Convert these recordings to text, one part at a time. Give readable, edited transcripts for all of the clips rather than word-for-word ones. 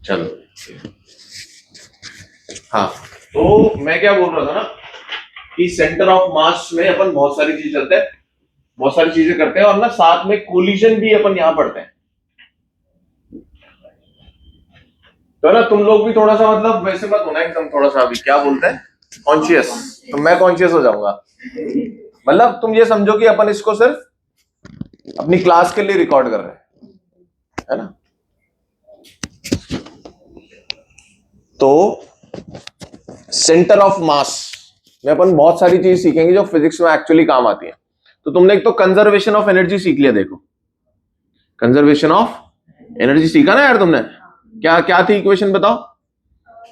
चलो, हाँ, तो मैं क्या बोल रहा था ना कि सेंटर ऑफ मास में अपन बहुत सारी चीजें चलते हैं, बहुत सारी चीजें करते हैं, और ना साथ में कोलिजन भी अपन यहां पढ़ते हैं। तो ना तुम लोग भी थोड़ा सा मतलब वैसे मत होना एकदम, थोड़ा सा अभी क्या बोलते हैं कॉन्शियस, तो मैं कॉन्शियस हो जाऊंगा। मतलब तुम ये समझो कि अपन इसको सिर्फ अपनी क्लास के लिए रिकॉर्ड कर रहे हैं, है ना। तो सेंटर ऑफ मास में अपन बहुत सारी चीज सीखेंगे जो फिजिक्स में एक्चुअली काम आती है। तो तुमने एक तो कंजर्वेशन ऑफ एनर्जी सीख लिया, देखो कंजर्वेशन ऑफ एनर्जी सीखा ना यार तुमने। क्या क्या थी इक्वेशन बताओ?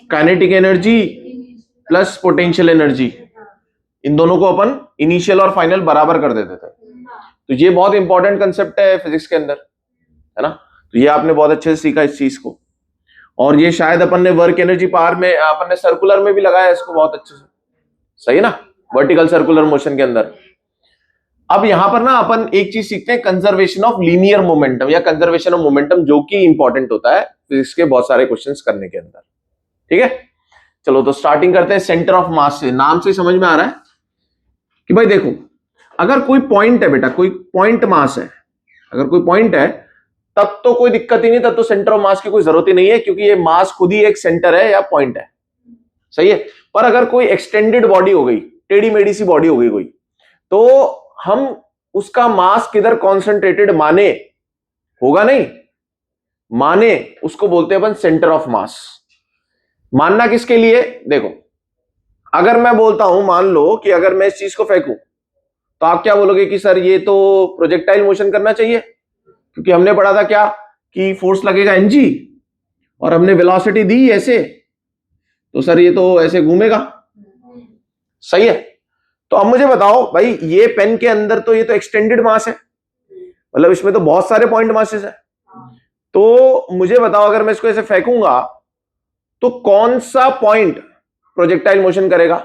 Kinetic energy plus potential energy, इन दोनों को अपन इनिशियल और फाइनल बराबर कर देते थे। तो ये बहुत इंपॉर्टेंट कंसेप्ट है फिजिक्स के अंदर, है ना। तो ये आपने बहुत अच्छे से सीखा इस चीज को, और ये शायद अपन ने वर्क एनर्जी पावर में, अपन ने सर्कुलर में भी लगाया इसको बहुत अच्छे से, सही है ना, वर्टिकल सर्कुलर मोशन के अंदर। अब यहां पर ना अपन एक चीज सीखते हैं, कंजर्वेशन ऑफ लीनियर मोमेंटम या कंजर्वेशन ऑफ मोमेंटम, जो कि इंपॉर्टेंट होता है फिजिक्स के बहुत सारे क्वेश्चंस करने के अंदर। ठीक है, चलो तो स्टार्टिंग करते हैं सेंटर ऑफ मास से। नाम से समझ में आ रहा है कि भाई देखो, अगर कोई पॉइंट है बेटा, कोई पॉइंट मास है, अगर कोई पॉइंट है तब तो कोई दिक्कत ही नहीं, तब तो सेंटर ऑफ मास की कोई जरूरत ही नहीं है, क्योंकि ये मास खुद ही एक सेंटर है या पॉइंट है, सही है। पर अगर कोई एक्सटेंडेड बॉडी हो गई, टेढ़ी मेढ़ी सी बॉडी हो गई कोई, तो हम उसका मास किधर कॉन्सेंट्रेटेड माने, होगा नहीं माने, उसको बोलते हैं अपन सेंटर ऑफ मास। मानना किसके लिए? देखो, अगर मैं बोलता हूं, मान लो कि अगर मैं इस चीज को फेंकूं, तो आप क्या बोलोगे कि सर ये तो प्रोजेक्टाइल मोशन करना चाहिए, क्योंकि हमने पढ़ा था क्या कि फोर्स लगेगा mg, और हमने वेलोसिटी दी ऐसे, तो सर ये तो ऐसे घूमेगा, सही है। तो अब मुझे बताओ भाई, ये पेन के अंदर तो ये तो एक्सटेंडेड मास है, मतलब इसमें तो बहुत सारे पॉइंट मासेस है। तो मुझे बताओ, अगर मैं इसको ऐसे फेंकूंगा तो कौन सा पॉइंट प्रोजेक्टाइल मोशन करेगा?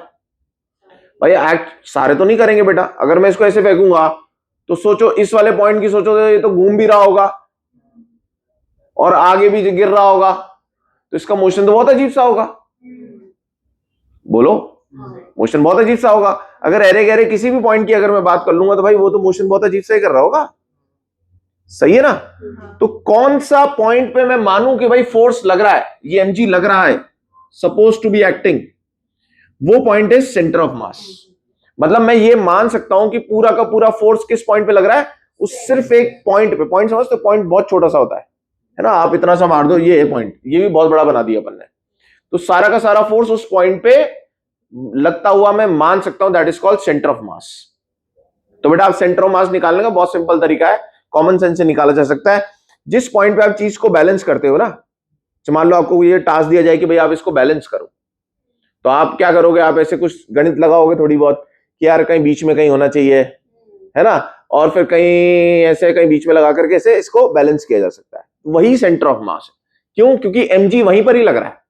भाई एक्ट सारे तो नहीं करेंगे बेटा। अगर मैं इसको ऐसे फेंकूंगा तो सोचो, इस वाले पॉइंट की सोचो, तो ये तो घूम भी रहा होगा और आगे भी गिर रहा होगा, तो इसका मोशन तो बहुत अजीब सा होगा, बोलो, मोशन बहुत अजीब सा होगा। अगर अरे गहरे किसी भी पॉइंट की अगर मैं बात कर लूंगा, तो भाई वो तो मोशन बहुत अजीब सा ही कर रहा होगा, सही है ना। तो कौन सा पॉइंट पे मैं मानूं कि भाई फोर्स लग रहा है, ये mg लग रहा है, सपोज टू बी एक्टिंग, वो point is centre of mass. मतलब मैं ये मान सकता हूं कि पूरा का पूरा फोर्स किस पॉइंट पे लग रहा है, उस सिर्फ एक पॉइंट पे। पॉइंट समझते हो? पॉइंट बहुत छोटा सा होता है ना, आप इतना सा मार दो, ये है पॉइंट, ये भी बहुत बड़ा बना दिया अपन ने। तो सारा का सारा फोर्स उस पॉइंट पे लगता हुआ मैं मान सकता हूं, that is called centre of mass. तो बेटा आप सेंटर ऑफ मास निकालने का बहुत सिंपल तरीका है, कॉमन सेंस से निकाला जा सकता है। जिस पॉइंट पे आप चीज को बैलेंस करते हो ना, मान लो आपको ये टास्क दिया जाए कि भाई आप इसको बैलेंस करो, तो आप क्या करोगे? आप ऐसे कुछ गणित लगाओगे थोड़ी बहुत कि यार कहीं बीच में कहीं होना चाहिए, है ना, और फिर कहीं ऐसे कहीं बीच में लगा करके ऐसे इसको बैलेंस किया जा सकता है। वही सेंटर ऑफ मास है। क्यों? क्योंकि mg वहीं पर ही लग रहा है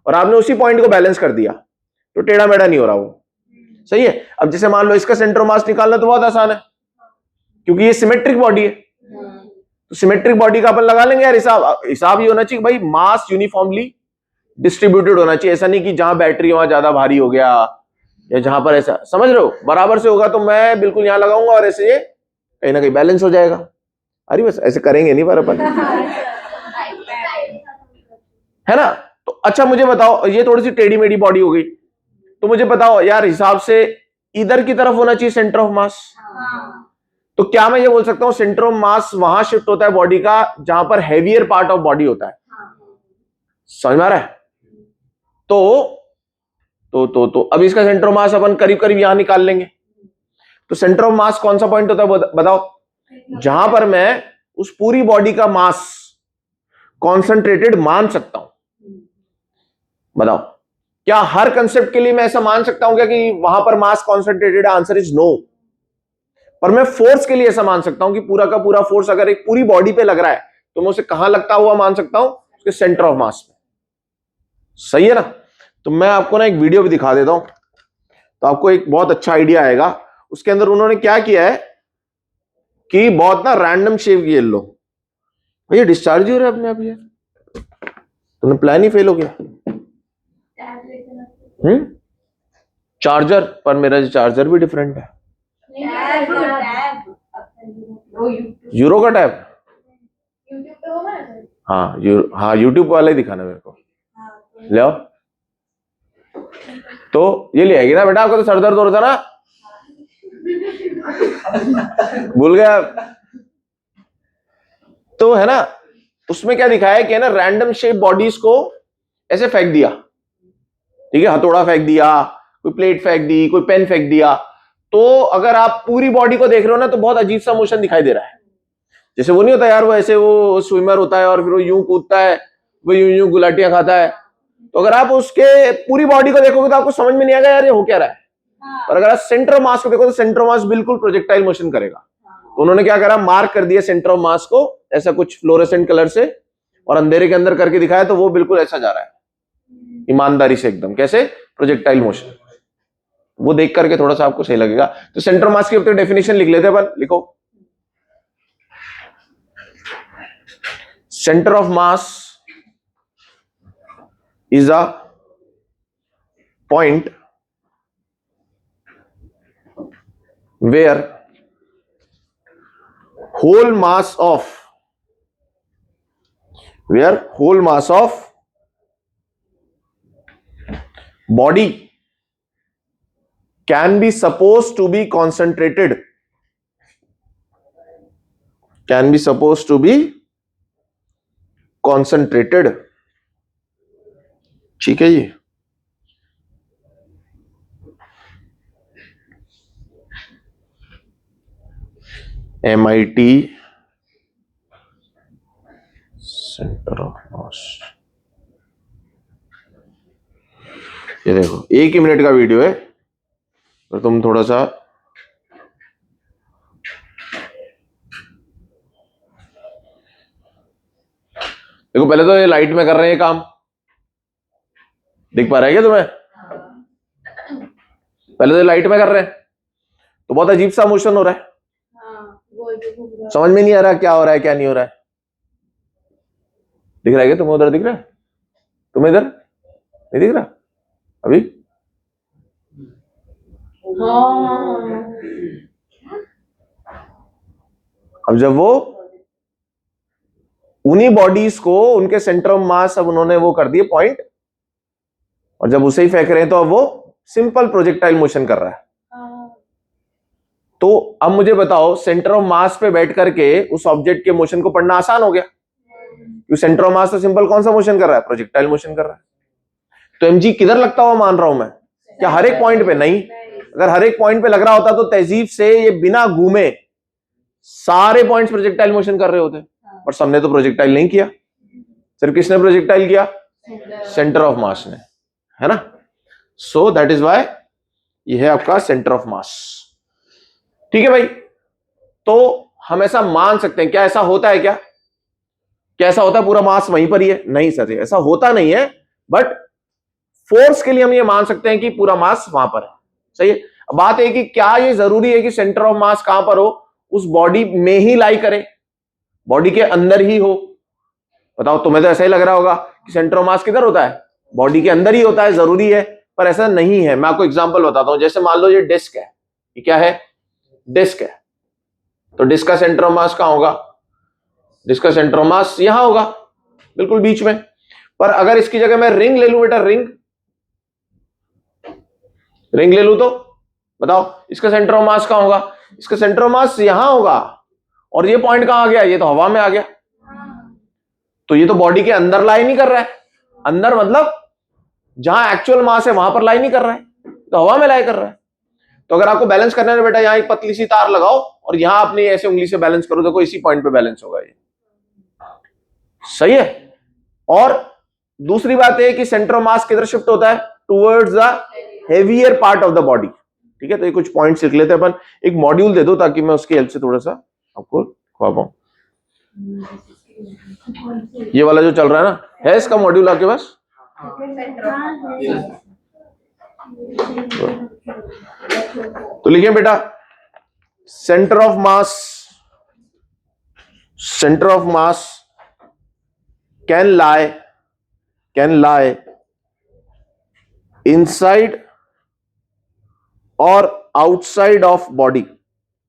और आपने उसी पॉइंट को बैलेंस कर दिया, तो टेढ़ा मेढ़ा नहीं हो रहा वो, सही है। अब जैसे मान लो इसका सेंटर ऑफ मास निकालना तो बहुत आसान है, क्योंकि ये सिमेट्रिक बॉडी है, तो सिमेट्रिक बॉडी का अपन लगा लेंगे यार हिसाब। हिसाब ये होना चाहिए भाई, मास यूनिफॉर्मली डिस्ट्रीब्यूटेड होना चाहिए। ऐसा नहीं कि जहां बैटरी वहां ज्यादा भारी हो गया, या जहां पर ऐसा, समझ रहे हो, बराबर से होगा। तो मैं बिल्कुल यहां लगाऊंगा और ऐसे ये कहीं ना कहीं बैलेंस हो जाएगा। अरे बस ऐसे करेंगे नहीं पर अपन, है ना। तो अच्छा मुझे बताओ, ये थोड़ी सी टेढ़ी मेढ़ी बॉडी हो गई, तो मुझे बताओ यार हिसाब से इधर की तरफ होना चाहिए सेंटर ऑफ मास। तो क्या मैं ये बोल सकता हूं सेंटर ऑफ मास वहां शिफ्ट होता है बॉडी का जहां पर हैवियर पार्ट ऑफ बॉडी होता है? समझ में आ रहा है? तो अब इसका सेंटर ऑफ मास अपन करीब करीब यहां निकाल लेंगे। तो सेंटर ऑफ मास कौन सा पॉइंट होता है बताओ? जहां पर मैं उस पूरी बॉडी का मास कॉन्सेंट्रेटेड मान सकता हूं। बताओ, क्या हर कंसेप्ट के लिए मैं ऐसा मान सकता हूं क्या कि वहां पर मास कॉन्सेंट्रेटेड है? Answer is no. पर मैं फोर्स के लिए ऐसा मान सकता हूं कि पूरा का पूरा फोर्स अगर एक पूरी बॉडी पे लग रहा है, तो मैं उसे कहां लगता हुआ मान सकता हूं? उसके सेंटर ऑफ मास पे, सही है ना। तो मैं आपको ना एक वीडियो भी दिखा देता हूं, तो आपको एक बहुत अच्छा आइडिया आएगा। उसके अंदर उन्होंने क्या किया है कि बहुत ना रैंडम शेप ये लो, भैया डिस्चार्ज हो रहा है अपने आप ये, तुमने प्लान ही फेल हो गया। चार्जर, पर मेरा चार्जर भी डिफरेंट है। यूरो का टैब, हाँ हाँ यूट्यूब वाला ही दिखाना मेरे को। ले आओ। तो ये ले आएगी ना बेटा, आपको तो सर दर्द हो रहा था ना, भूल गया। तो है ना, उसमें क्या दिखाया है कि है ना, रैंडम शेप बॉडीज को ऐसे फेंक दिया, ठीक है, हथौड़ा फेंक दिया, कोई प्लेट फेंक दी, कोई पेन फेंक दिया। तो अगर आप पूरी बॉडी को देख रहे हो ना, तो बहुत अजीब सा मोशन दिखाई दे रहा है। जैसे वो नहीं होता यार, वो ऐसे वो स्विमर होता है और फिर वो यूं कूदता है, वो यूं यूं गुलाटियां खाता है। तो अगर आप उसके पूरी बॉडी को देखोगे तो आपको समझ में नहीं आएगा यार ये हो क्या रहा है। और अगर आप सेंटर ऑफ मास को देखो तो सेंटर ऑफ मास बिल्कुल प्रोजेक्टाइल मोशन करेगा। तो उन्होंने क्या करा, मार्क कर दिया सेंटर ऑफ मास को ऐसा कुछ फ्लोरेसेंट कलर से, और अंधेरे के अंदर करके दिखाया, तो वो बिल्कुल ऐसा जा रहा है ईमानदारी से एकदम। कैसे? Projectile motion. वो देख करके थोड़ा सा आपको सही लगेगा। तो सेंटर ऑफ मास की डेफिनेशन लिख लेते हैं अपन, लिखो। Centre of mass is a point where whole mass of body can be supposed to be concentrated, ठीक है। ये MIT सेंटर ऑफ मास। ये देखो 1 ही मिनट का वीडियो है, तो तुम थोड़ा सा देखो। पहले तो ये लाइट में कर रहे हैं काम, दिख पा रहा है क्या तुम्हें? पहले तो लाइट में कर रहे हैं, तो बहुत अजीब सा मोशन हो रहा है, समझ में नहीं आ रहा क्या हो रहा है क्या नहीं हो रहा है। दिख रहा है क्या तुम्हें? उधर दिख रहा है? तुम्हें इधर नहीं दिख रहा अभी? अब जब वो उन्हीं बॉडीज को उनके सेंटर ऑफ मास अब उन्होंने वो कर दिए पॉइंट, और जब उसे ही फेंक रहे हैं तो अब वो सिंपल प्रोजेक्टाइल मोशन कर रहा है। तो अब मुझे बताओ, सेंटर ऑफ मास पे बैठ करके उस ऑब्जेक्ट के मोशन को पढ़ना आसान हो गया, क्योंकि सेंटर ऑफ मास तो सिंपल कौन सा मोशन कर रहा है? प्रोजेक्टाइल मोशन कर रहा है। तो mg किधर लगता हुआ मान रहा हूं मैं? क्या हर एक पॉइंट पे? नहीं। अगर हर एक पॉइंट पे लग रहा होता तो तहजीब से ये बिना घूमे सारे पॉइंट्स प्रोजेक्टाइल मोशन कर रहे होते, पर सबने तो प्रोजेक्टाइल नहीं किया। सिर्फ किसने प्रोजेक्टाइल किया? सेंटर ऑफ मास ने, है ना। सो दैट इज वाई ये है आपका सेंटर ऑफ मास, ठीक है भाई। तो हम ऐसा मान सकते हैं, क्या ऐसा होता है? क्या ऐसा होता है पूरा मास वहीं पर ही है? नहीं सर, ऐसा होता नहीं है, बट फोर्स के लिए हम ये मान सकते हैं कि पूरा मास वहां पर है, सही है। अब बात है कि क्या ये जरूरी है कि सेंटर ऑफ मास कहां पर हो? उस बॉडी में ही लाई करे, बॉडी के अंदर ही हो? बताओ, तुम्हें तो ऐसा ही लग रहा होगा कि सेंटर ऑफ मास किधर होता है? बॉडी के अंदर ही होता है, जरूरी है, पर ऐसा नहीं है। मैं आपको एग्जांपल बताता हूं। जैसे मान लो ये डिस्क है, ये क्या है? डिस्क है। तो डिस्क का सेंटर ऑफ मास कहां होगा? डिस्क का सेंटर ऑफ मास यहां होगा, बिल्कुल बीच में। पर अगर इसकी जगह मैं रिंग ले लूं बेटा, रिंग ले लूं, तो बताओ इसका सेंटर ऑफ मास कहां होगा? इसका सेंटर ऑफ मास यहां होगा, और ये पॉइंट कहां आ गया? ये तो हवा में आ गया। तो ये तो बॉडी के अंदर लाई नहीं कर रहा है, अंदर मतलब जहां एक्चुअल मास है वहां पर लाई नहीं कर रहा है, तो हवा में लाई कर रहा है। तो अगर आपको बैलेंस करना है बेटा, यहां एक पतली सी तार लगाओ और यहां अपनी ऐसे उंगली से बैलेंस करो, देखो इसी पॉइंट पे बैलेंस होगा ये, सही है। और दूसरी बात है कि सेंटर ऑफ मास किधर शिफ्ट होता है? Towards the heavier part of the body, ठीक है। तो ये कुछ पॉइंट्स लिख लेते हैं अपन। एक मॉड्यूल दे दो ताकि मैं उसकी हेल्प से थोड़ा सा आपको खुआ पाऊं। ये वाला जो चल रहा है ना, है इसका मॉड्यूल आपके पास? तो लिखिए बेटा, centre of mass can lie can lie inside और आउटसाइड ऑफ बॉडी.